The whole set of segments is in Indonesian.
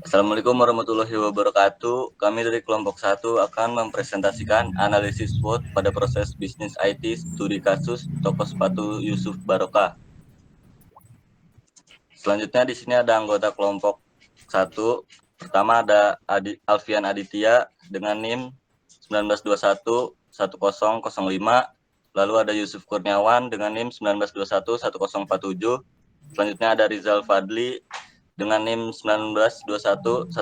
Assalamualaikum warahmatullahi wabarakatuh. Kami dari kelompok 1 akan mempresentasikan analisis SWOT pada proses bisnis IT studi kasus toko sepatu Yusuf Barokah. Selanjutnya di sini ada anggota kelompok 1. Pertama ada Alfian Aditya dengan NIM 19211005. Lalu ada Yusuf Kurniawan dengan NIM 19211047. Selanjutnya ada Rizal Fadli dengan NIM 19211128.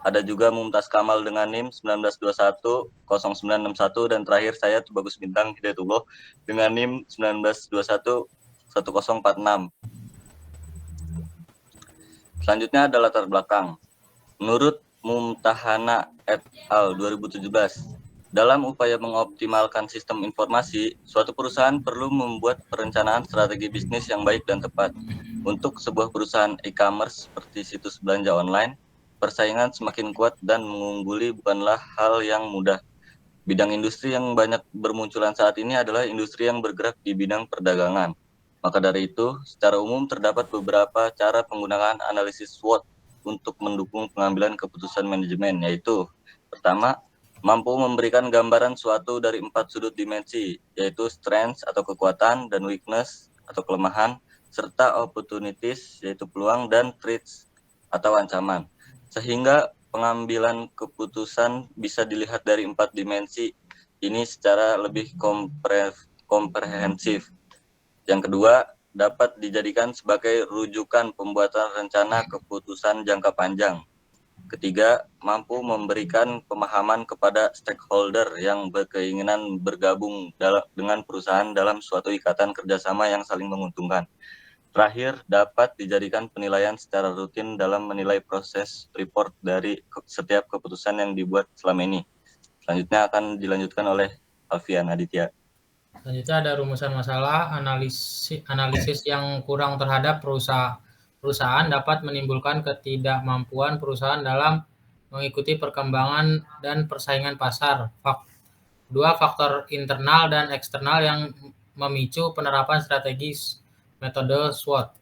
Ada juga Mumtaz Kamal dengan NIM 19210961 dan terakhir saya Tubagus Bintang Hidayatullah dengan NIM 19211046. Selanjutnya ada latar belakang. Menurut Mumtahana et al. 2017, dalam upaya mengoptimalkan sistem informasi, suatu perusahaan perlu membuat perencanaan strategi bisnis yang baik dan tepat. Untuk sebuah perusahaan e-commerce seperti situs belanja online, persaingan semakin kuat dan mengungguli bukanlah hal yang mudah. Bidang industri yang banyak bermunculan saat ini adalah industri yang bergerak di bidang perdagangan. Maka dari itu, secara umum terdapat beberapa cara penggunaan analisis SWOT untuk mendukung pengambilan keputusan manajemen, yaitu pertama, mampu memberikan gambaran suatu dari 4 sudut dimensi, yaitu strengths atau kekuatan dan weakness atau kelemahan, serta opportunities, yaitu peluang, dan threats atau ancaman. Sehingga pengambilan keputusan bisa dilihat dari 4 dimensi ini secara lebih komprehensif. Yang kedua, dapat dijadikan sebagai rujukan pembuatan rencana keputusan jangka panjang. Ketiga, mampu memberikan pemahaman kepada stakeholder yang berkeinginan bergabung dengan perusahaan dalam suatu ikatan kerjasama yang saling menguntungkan. Terakhir, dapat dijadikan penilaian secara rutin dalam menilai proses report dari setiap keputusan yang dibuat selama ini. Selanjutnya akan dilanjutkan oleh Alfian Aditya. Selanjutnya ada rumusan masalah. Analisis yang kurang terhadap perusahaan dapat menimbulkan ketidakmampuan perusahaan dalam mengikuti perkembangan dan persaingan pasar. Dua faktor internal dan eksternal yang memicu penerapan strategis metode SWOT.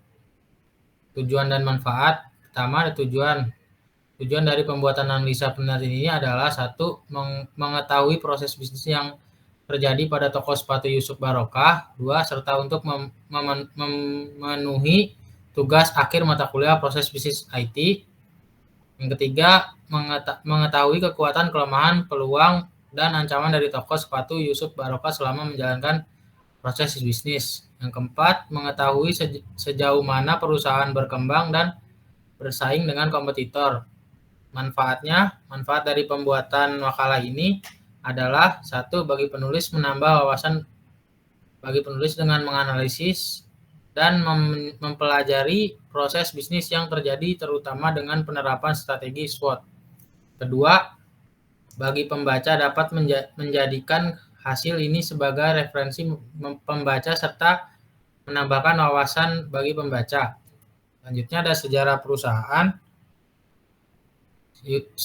Tujuan dan manfaat. Pertama, ada tujuan. Tujuan dari pembuatan analisa penelitian ini adalah satu, mengetahui proses bisnis yang terjadi pada toko sepatu Yusuf Barokah. Dua, serta untuk memenuhi tugas akhir mata kuliah proses bisnis IT. Yang ketiga, mengetahui kekuatan, kelemahan, peluang, dan ancaman dari toko sepatu Yusuf Barokah selama menjalankan proses bisnis. Yang keempat, mengetahui sejauh mana perusahaan berkembang dan bersaing dengan kompetitor. Manfaat dari pembuatan makalah ini adalah satu, bagi penulis menambah wawasan bagi penulis dengan menganalisis dan mempelajari proses bisnis yang terjadi terutama dengan penerapan strategi SWOT. Kedua, bagi pembaca dapat menjadikan hasil ini sebagai referensi pembaca serta menambahkan wawasan bagi pembaca. Selanjutnya ada sejarah perusahaan.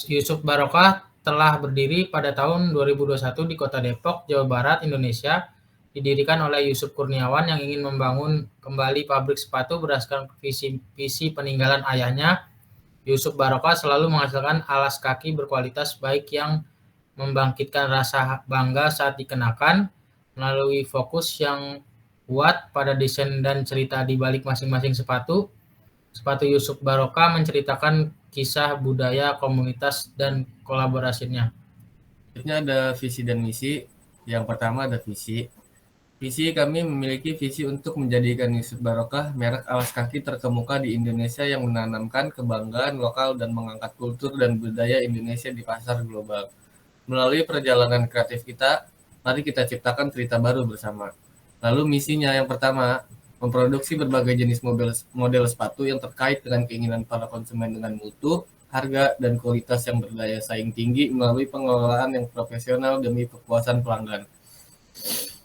Yusuf Barokah telah berdiri pada tahun 2021 di Kota Depok, Jawa Barat, Indonesia. Didirikan oleh Yusuf Kurniawan yang ingin membangun kembali pabrik sepatu berdasarkan visi peninggalan ayahnya. Yusuf Barokah selalu menghasilkan alas kaki berkualitas baik yang membangkitkan rasa bangga saat dikenakan melalui fokus yang kuat pada desain dan cerita di balik masing-masing sepatu. Sepatu Yusuf Barokah menceritakan kisah budaya, komunitas, dan kolaborasinya. Selanjutnya ada visi dan misi. Yang pertama ada visi. Visi kami memiliki visi untuk menjadikan Yusuf Barokah merek alas kaki terkemuka di Indonesia yang menanamkan kebanggaan lokal dan mengangkat kultur dan budaya Indonesia di pasar global. Melalui perjalanan kreatif kita, mari kita ciptakan cerita baru bersama. Lalu misinya yang pertama, memproduksi berbagai jenis model sepatu yang terkait dengan keinginan para konsumen dengan mutu, harga, dan kualitas yang berdaya saing tinggi melalui pengelolaan yang profesional demi kepuasan pelanggan.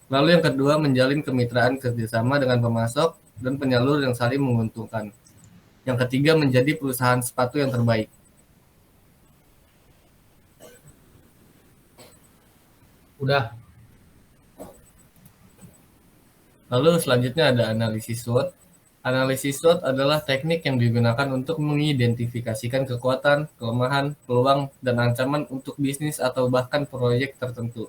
Lalu yang kedua, menjalin kemitraan kerjasama dengan pemasok dan penyalur yang saling menguntungkan. Yang ketiga, menjadi perusahaan sepatu yang terbaik. Udah. Lalu selanjutnya ada analisis SWOT. Analisis SWOT adalah teknik yang digunakan untuk mengidentifikasikan kekuatan, kelemahan, peluang, dan ancaman untuk bisnis atau bahkan proyek tertentu.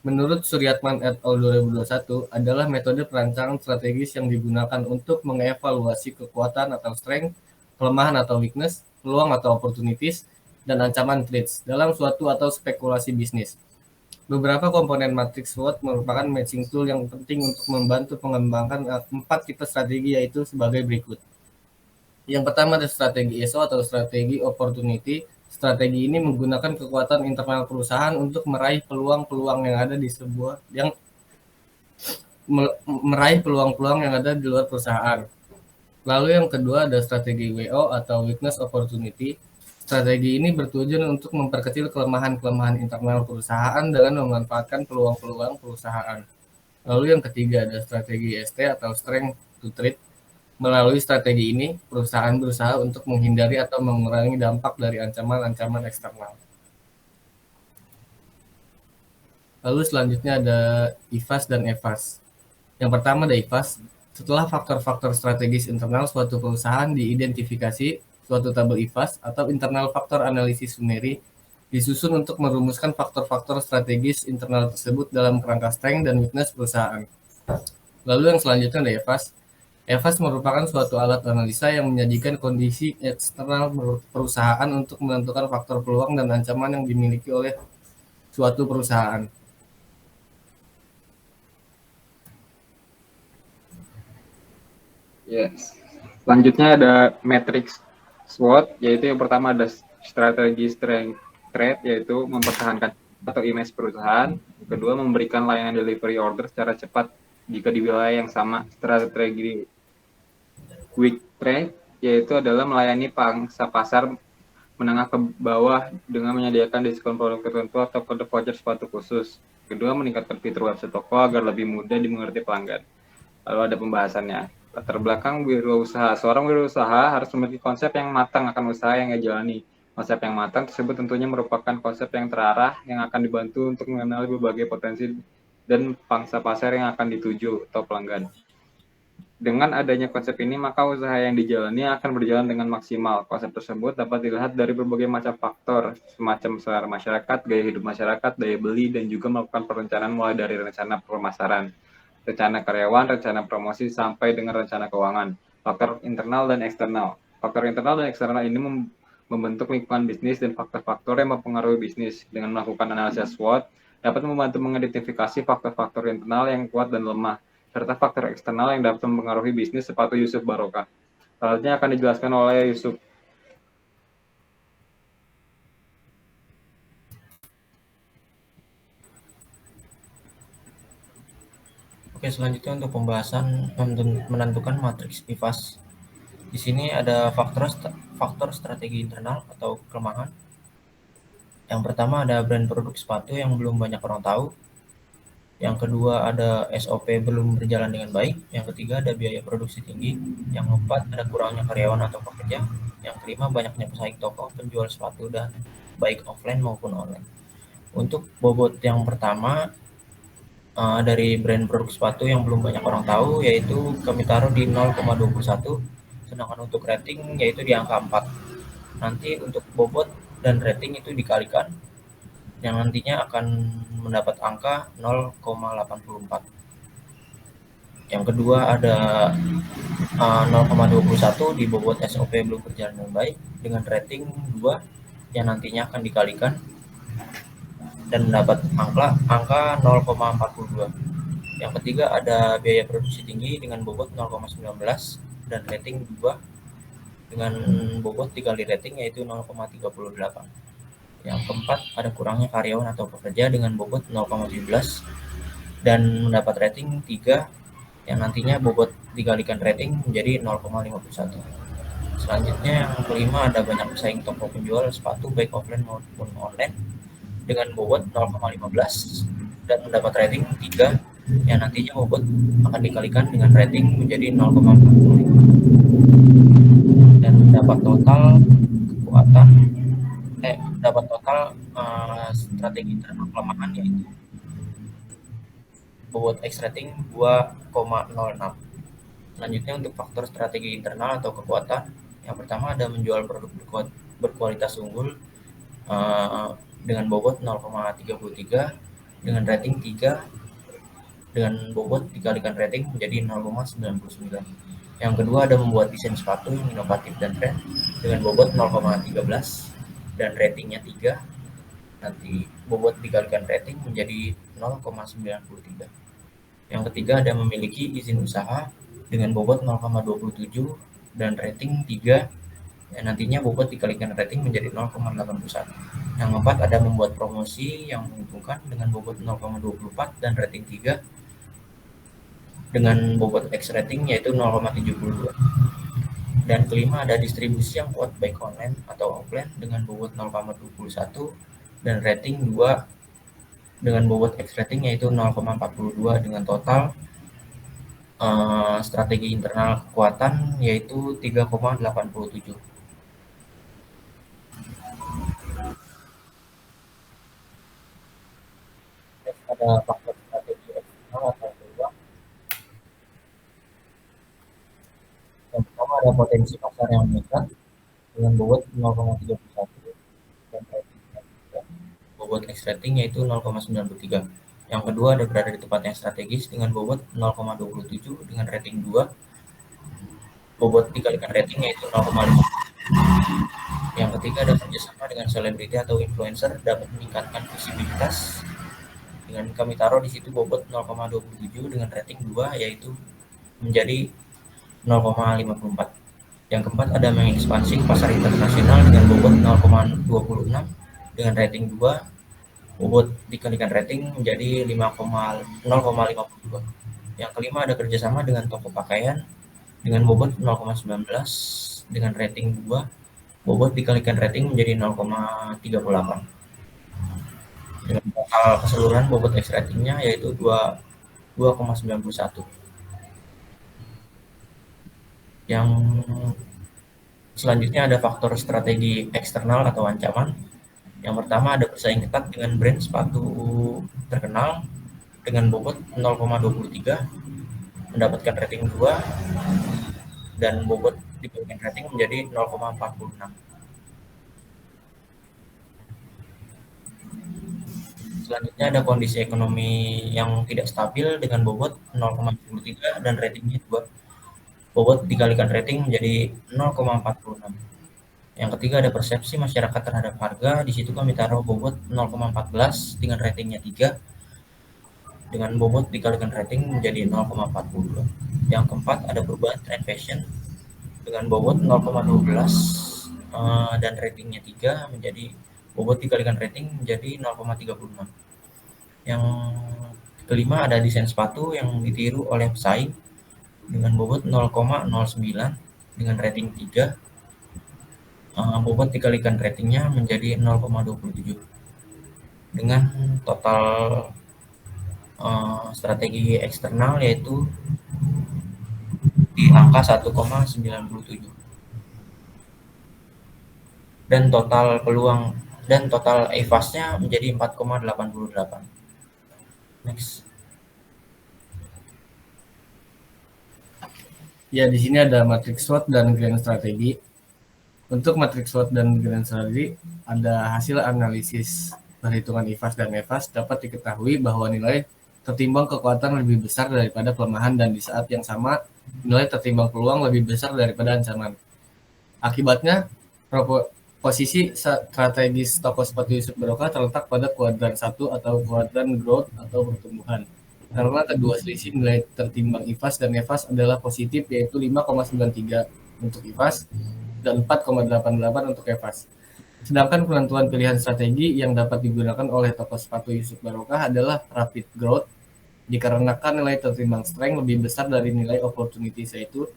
Menurut Suryatman et al. 2021, adalah metode perancangan strategis yang digunakan untuk mengevaluasi kekuatan atau strength, kelemahan atau weakness, peluang atau opportunities, dan ancaman threats dalam suatu atau spekulasi bisnis. Beberapa komponen matriks SWOT merupakan matching tool yang penting untuk membantu mengembangkan 4 tipe strategi, yaitu sebagai berikut. Yang pertama ada strategi ESO atau strategi opportunity. Strategi ini menggunakan kekuatan internal perusahaan untuk meraih peluang-peluang yang ada di meraih peluang-peluang yang ada di luar perusahaan. Lalu yang kedua ada strategi WO atau weakness opportunity. Strategi ini bertujuan untuk memperkecil kelemahan-kelemahan internal perusahaan dengan memanfaatkan peluang-peluang perusahaan. Lalu yang ketiga ada strategi ST atau strength to threat. Melalui strategi ini, perusahaan berusaha untuk menghindari atau mengurangi dampak dari ancaman-ancaman eksternal. Lalu selanjutnya ada IFAS dan EFAS. Yang pertama ada IFAS. Setelah faktor-faktor strategis internal suatu perusahaan diidentifikasi, suatu tabel IFAS atau internal faktor analisis summary disusun untuk merumuskan faktor-faktor strategis internal tersebut dalam kerangka strength dan weakness perusahaan. Lalu yang selanjutnya ada EFAS. EFAS merupakan suatu alat analisa yang menyajikan kondisi eksternal perusahaan untuk menentukan faktor peluang dan ancaman yang dimiliki oleh suatu perusahaan. Yes. Selanjutnya ada matrix SWOT, yaitu yang pertama ada strategi strength threat, yaitu mempertahankan atau image perusahaan. Yang kedua, memberikan layanan delivery order secara cepat jika di wilayah yang sama. Strategi weak threat, yaitu adalah melayani pangsa pasar menengah ke bawah dengan menyediakan diskon produk tertentu atau kode voucher sepatu khusus. Kedua, meningkatkan fitur website toko agar lebih mudah dimengerti pelanggan. Lalu ada pembahasannya. Latar belakang wirausaha. Seorang wirausaha harus memiliki konsep yang matang akan usaha yang ia jalani. Konsep yang matang tersebut tentunya merupakan konsep yang terarah yang akan dibantu untuk mengenali berbagai potensi dan pangsa pasar yang akan dituju atau pelanggan. Dengan adanya konsep ini, maka usaha yang dijalani akan berjalan dengan maksimal. Konsep tersebut dapat dilihat dari berbagai macam faktor, semacam selera masyarakat, gaya hidup masyarakat, daya beli, dan juga melakukan perencanaan mulai dari rencana pemasaran, rencana karyawan, rencana promosi, sampai dengan rencana keuangan. Faktor internal dan eksternal. Faktor internal dan eksternal ini membentuk lingkungan bisnis dan faktor-faktor yang mempengaruhi bisnis. Dengan melakukan analisis SWOT, dapat membantu mengidentifikasi faktor-faktor internal yang kuat dan lemah, serta faktor eksternal yang dapat mempengaruhi bisnis seperti Yusuf Barokah. Selanjutnya akan dijelaskan oleh Yusuf. Oke, selanjutnya untuk pembahasan menentukan matriks IFAS. Di sini ada faktor strategi internal atau kelemahan. Yang pertama ada brand produk sepatu yang belum banyak orang tahu. Yang kedua ada SOP belum berjalan dengan baik. Yang ketiga ada biaya produksi tinggi. Yang keempat ada kurangnya karyawan atau pekerja. Yang kelima banyaknya pesaing toko penjual sepatu dan baik offline maupun online. Untuk bobot yang pertama dari brand produk sepatu yang belum banyak orang tahu, yaitu kami taruh di 0,21, sedangkan untuk rating yaitu di angka 4. Nanti untuk bobot dan rating itu dikalikan, yang nantinya akan mendapat angka 0,84. Yang kedua ada 0,21 di bobot SOP belum berjalan dengan baik dengan rating 2, yang nantinya akan dikalikan dan mendapat angka 0,42. Yang ketiga ada biaya produksi tinggi dengan bobot 0,19 dan rating 2 dengan bobot dikali rating yaitu 0,38. Yang keempat ada kurangnya karyawan atau pekerja dengan bobot 0,17 dan mendapat rating 3, yang nantinya bobot dikalikan rating menjadi 0,51. Selanjutnya yang kelima ada banyak pesaing toko penjual sepatu baik offline maupun online dengan bobot 0,15 dan mendapat rating 3, yang nantinya bobot akan dikalikan dengan rating menjadi 0,45 dan dapat total strategi internal kelemahan yaitu bobot X rating 2,06. Selanjutnya untuk faktor strategi internal atau kekuatan, yang pertama ada menjual produk berkualitas unggul dengan bobot 0,33 dengan rating 3 dengan bobot dikalikan rating menjadi 0,99. Yang kedua ada membuat desain sepatu yang inovatif dan keren dengan bobot 0,13 dan ratingnya 3, nanti bobot dikalikan rating menjadi 0,93. Yang ketiga ada memiliki izin usaha dengan bobot 0,27 dan rating 3, nantinya bobot dikalikan rating menjadi 0,81. Yang keempat ada membuat promosi yang menguntungkan dengan bobot 0,24 dan rating 3 dengan bobot X rating yaitu 0,72. Dan kelima ada distribusi yang kuat baik online atau offline dengan bobot 0,21 dan rating 2 dengan bobot X rating yaitu 0,42 dengan total strategi internal kekuatan yaitu 3,87. Ada faktor strategi eksternal atau peluang. Yang pertama ada potensi pasar yang meningkat dengan bobot 0,31 dan rating bobot X rating yaitu 0,93. Yang kedua ada berada di tempat yang strategis dengan bobot 0,27 dengan rating 2, bobot dikalikan rating yaitu 0,5. Yang ketiga ada kerjasama dengan selebriti atau influencer dapat meningkatkan visibilitas dengan kami taruh di situ bobot 0,27 dengan rating 2 yaitu menjadi 0,54. Yang keempat ada mengekspansi pasar internasional dengan bobot 0,26 dengan rating 2, bobot dikalikan rating menjadi 0,52. Yang kelima ada kerjasama dengan toko pakaian dengan bobot 0,19 dengan rating 2, bobot dikalikan rating menjadi 0,38. Dengan total keseluruhan bobot X ratingnya yaitu 2,91. Yang selanjutnya ada faktor strategi eksternal atau ancaman. Yang pertama ada bersaing ketat dengan brand sepatu terkenal dengan bobot 0,23 mendapatkan rating 2 dan bobot diberikan rating menjadi 0,46. Selanjutnya ada kondisi ekonomi yang tidak stabil dengan bobot 0,73 dan ratingnya 2, bobot dikalikan rating menjadi 0,46. Yang ketiga ada persepsi masyarakat terhadap harga, di situ kami taruh bobot 0,14 dengan ratingnya 3 dengan bobot dikalikan rating menjadi 0,42. Yang keempat ada perubahan trend fashion dengan bobot 0,12 dan ratingnya 3 menjadi bobot dikalikan rating menjadi 0,36. Yang kelima ada desain sepatu yang ditiru oleh pesaing dengan bobot 0,09 dengan rating 3, bobot dikalikan ratingnya menjadi 0,27. Dengan total strategi eksternal yaitu di angka 1,97. Dan total peluang dan total EVAS-nya menjadi 4,88. Next. Ya, di sini ada matrix SWOT dan grand strategi. Untuk matrix SWOT dan grand strategi ada hasil analisis perhitungan IFAS dan EVAS dapat diketahui bahwa nilai tertimbang kekuatan lebih besar daripada kelemahan dan di saat yang sama nilai tertimbang peluang lebih besar daripada ancaman. Akibatnya posisi strategis toko sepatu Yusuf Barokah terletak pada kuadran 1 atau kuadran growth atau pertumbuhan. Karena kedua selisih nilai tertimbang IFAS dan EVAS adalah positif yaitu 5,93 untuk IFAS dan 4,88 untuk EVAS. Sedangkan penentuan pilihan strategi yang dapat digunakan oleh toko sepatu Yusuf Barokah adalah rapid growth dikarenakan nilai tertimbang strength lebih besar dari nilai opportunities yaitu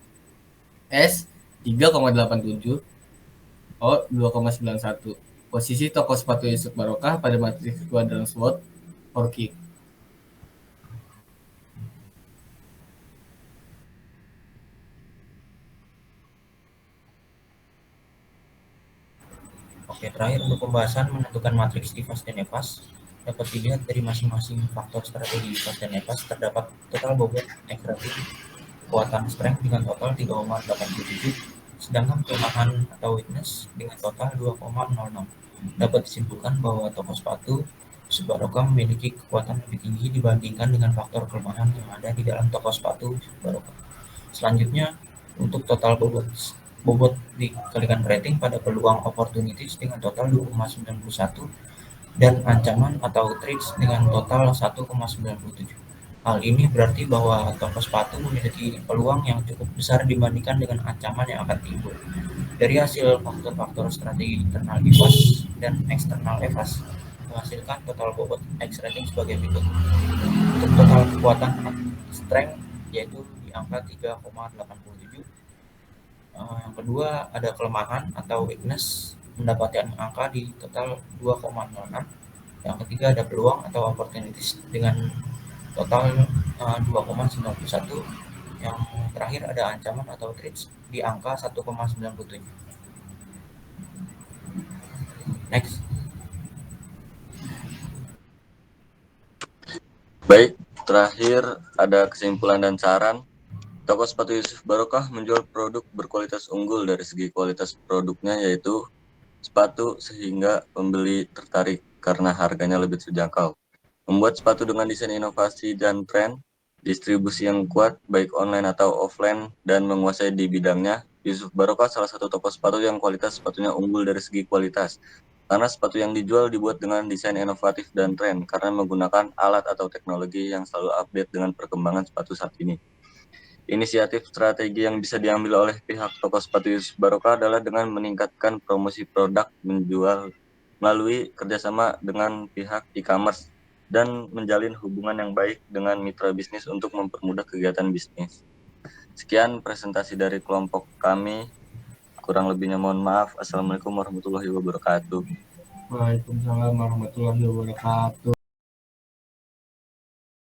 S 3,87 O 2,91. Posisi toko sepatu Yusuf Barokah pada matriks kuadran SWOT Orki. Oke, terakhir untuk pembahasan menentukan matriks IFAS dan EVAS dapat dilihat dari masing-masing faktor strategi IFAS dan EVAS terdapat total bobot X rating kekuatan strength dengan total 3,87, sedangkan kelemahan atau weakness dengan total 2,06. Dapat disimpulkan bahwa toko sepatu Yusuf Barokah memiliki kekuatan lebih tinggi dibandingkan dengan faktor kelemahan yang ada di dalam toko sepatu Yusuf Barokah. Selanjutnya, untuk total bobot dikalikan rating pada peluang opportunities dengan total 2,91 dan ancaman atau threats dengan total 1,97. Hal ini berarti bahwa toko sepatu memiliki peluang yang cukup besar dibandingkan dengan ancaman yang akan timbul. Dari hasil faktor-faktor strategi internal EVAS dan eksternal EVAS menghasilkan total bobot X rating sebagai berikut. Untuk total kekuatan strength yaitu di angka 3,87. Yang kedua ada kelemahan atau weakness mendapatkan angka di total 2,06. Yang ketiga ada peluang atau opportunities dengan total 2,91. Yang terakhir ada ancaman atau threats di angka 1,97. Next. Baik, terakhir ada kesimpulan dan saran. Toko sepatu Yusuf Barokah menjual produk berkualitas unggul dari segi kualitas produknya, yaitu sepatu sehingga pembeli tertarik karena harganya lebih terjangkau. Membuat sepatu dengan desain inovasi dan tren, distribusi yang kuat baik online atau offline, dan menguasai di bidangnya, Yusuf Barokah salah satu toko sepatu yang kualitas sepatunya unggul dari segi kualitas. Karena sepatu yang dijual dibuat dengan desain inovatif dan tren karena menggunakan alat atau teknologi yang selalu update dengan perkembangan sepatu saat ini. Inisiatif strategi yang bisa diambil oleh pihak toko sepatu Yusuf Barokah adalah dengan meningkatkan promosi produk menjual melalui kerjasama dengan pihak e-commerce dan menjalin hubungan yang baik dengan mitra bisnis untuk mempermudah kegiatan bisnis. Sekian presentasi dari kelompok kami. Kurang lebihnya mohon maaf. Assalamualaikum warahmatullahi wabarakatuh. Waalaikumsalam warahmatullahi wabarakatuh.